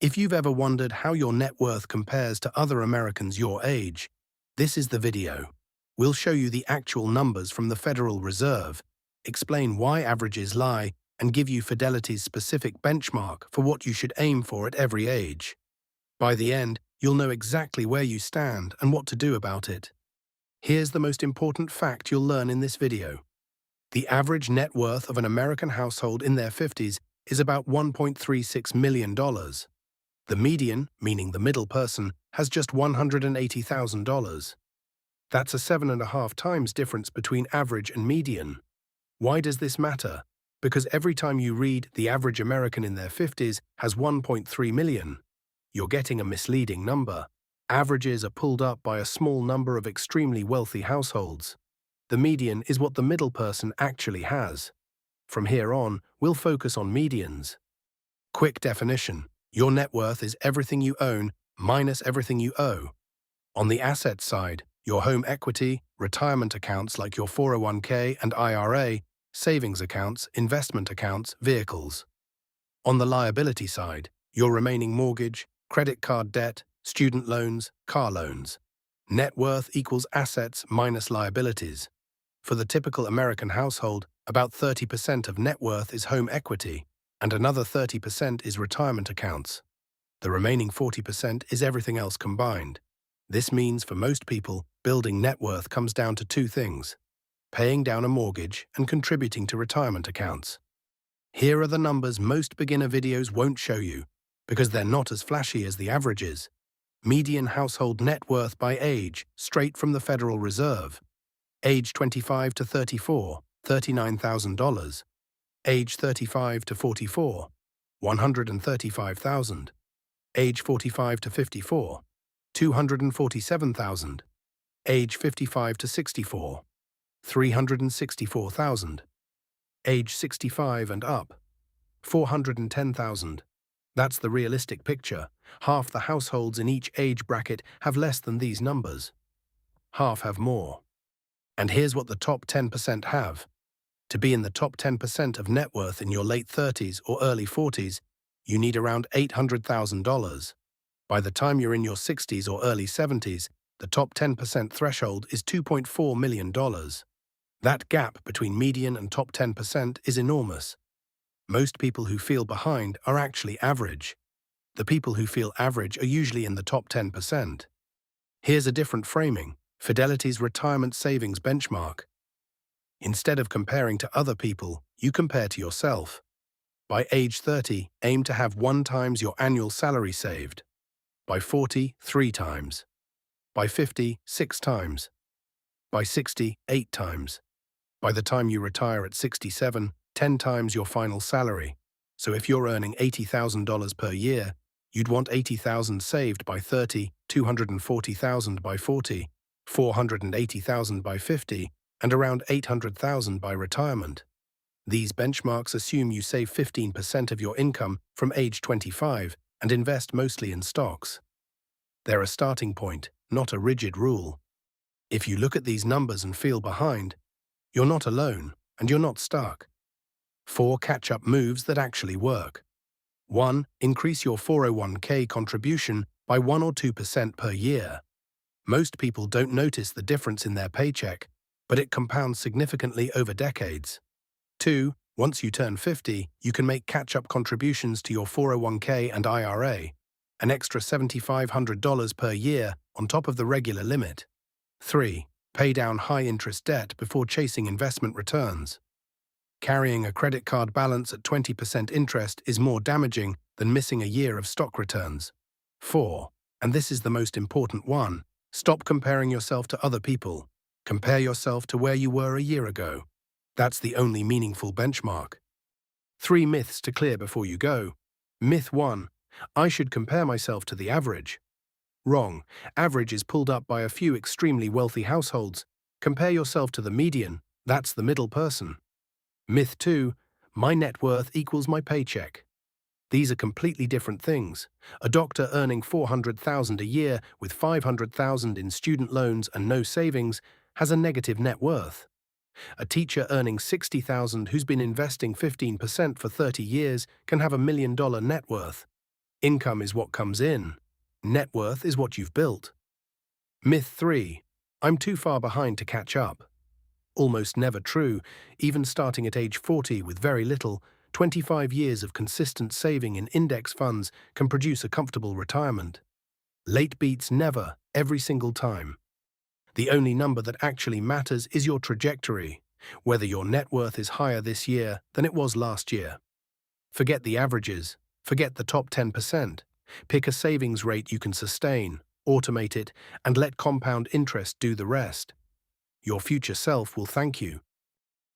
If you've ever wondered how your net worth compares to other Americans your age, this is the video. We'll show you the actual numbers from the Federal Reserve, explain why averages lie, and give you Fidelity's specific benchmark for what you should aim for at every age. By the end, you'll know exactly where you stand and what to do about it. Here's the most important fact you'll learn in this video. The average net worth of an American household in their 50s is about $1.36 million. The median, meaning the middle person, has just $180,000. That's a 7.5 times difference between average and median. Why does this matter? Because every time you read the average American in their 50s has 1.3 million, you're getting a misleading number. Averages are pulled up by a small number of extremely wealthy households. The median is what the middle person actually has. From here on, we'll focus on medians. Quick definition. Your net worth is everything you own minus everything you owe. On the asset side, your home equity, retirement accounts like your 401k and IRA, savings accounts, investment accounts, vehicles. On the liability side, your remaining mortgage, credit card debt, student loans, car loans. Net worth equals assets minus liabilities. For the typical American household, about 30% of net worth is home equity, and another 30% is retirement accounts. The remaining 40% is everything else combined. This means for most people, building net worth comes down to two things: paying down a mortgage and contributing to retirement accounts. Here are the numbers most beginner videos won't show you, because they're not as flashy as the averages. Median household net worth by age, straight from the Federal Reserve. Age 25 to 34, $39,000. Age 35 to 44, $135,000. Age 45 to 54, $247,000. Age 55 to 64, $364,000. Age 65 and up, $410,000. That's the realistic picture. Half the households in each age bracket have less than these numbers. Half have more. And here's what the top 10% have. To be in the top 10% of net worth in your late 30s or early 40s, you need around $800,000. By the time you're in your 60s or early 70s, the top 10% threshold is $2.4 million. That gap between median and top 10% is enormous. Most people who feel behind are actually average. The people who feel average are usually in the top 10%. Here's a different framing: Fidelity's retirement savings benchmark. Instead of comparing to other people, you compare to yourself. By age 30, aim to have 1 times your annual salary saved. By 40, 3 times. By 50, 6 times. By 60, 8 times. By the time you retire at 67, 10 times your final salary. So if you're earning $80,000 per year, you'd want $80,000 saved by 30, $240,000 by 40, $480,000 by 50, and around $800,000 by retirement. These benchmarks assume you save 15% of your income from age 25 and invest mostly in stocks. They're a starting point, not a rigid rule. If you look at these numbers and feel behind, you're not alone and you're not stuck. 4 catch-up moves that actually work. 1. Increase your 401k contribution by 1 or 2% per year. Most people don't notice the difference in their paycheck, but it compounds significantly over decades. 2. Once you turn 50, you can make catch-up contributions to your 401k and IRA, an extra $7,500 per year on top of the regular limit. 3. Pay down high-interest debt before chasing investment returns. Carrying a credit card balance at 20% interest is more damaging than missing a year of stock returns. 4. And this is the most important one: stop comparing yourself to other people. Compare yourself to where you were a year ago. That's the only meaningful benchmark. 3 myths to clear before you go. Myth 1. I should compare myself to the average. Wrong. Average is pulled up by a few extremely wealthy households. Compare yourself to the median. That's the middle person. Myth 2. My net worth equals my paycheck. These are completely different things. A doctor earning $400,000 a year with $500,000 in student loans and no savings has a negative net worth. A teacher earning $60,000 who's been investing 15% for 30 years can have $1 million net worth. Income is what comes in. Net worth is what you've built. Myth 3. I'm too far behind to catch up. Almost never true. Even starting at age 40 with very little, 25 years of consistent saving in index funds can produce a comfortable retirement. Late beats never, every single time. The only number that actually matters is your trajectory, whether your net worth is higher this year than it was last year. Forget the averages, forget the top 10%. Pick a savings rate you can sustain, automate it, and let compound interest do the rest. Your future self will thank you.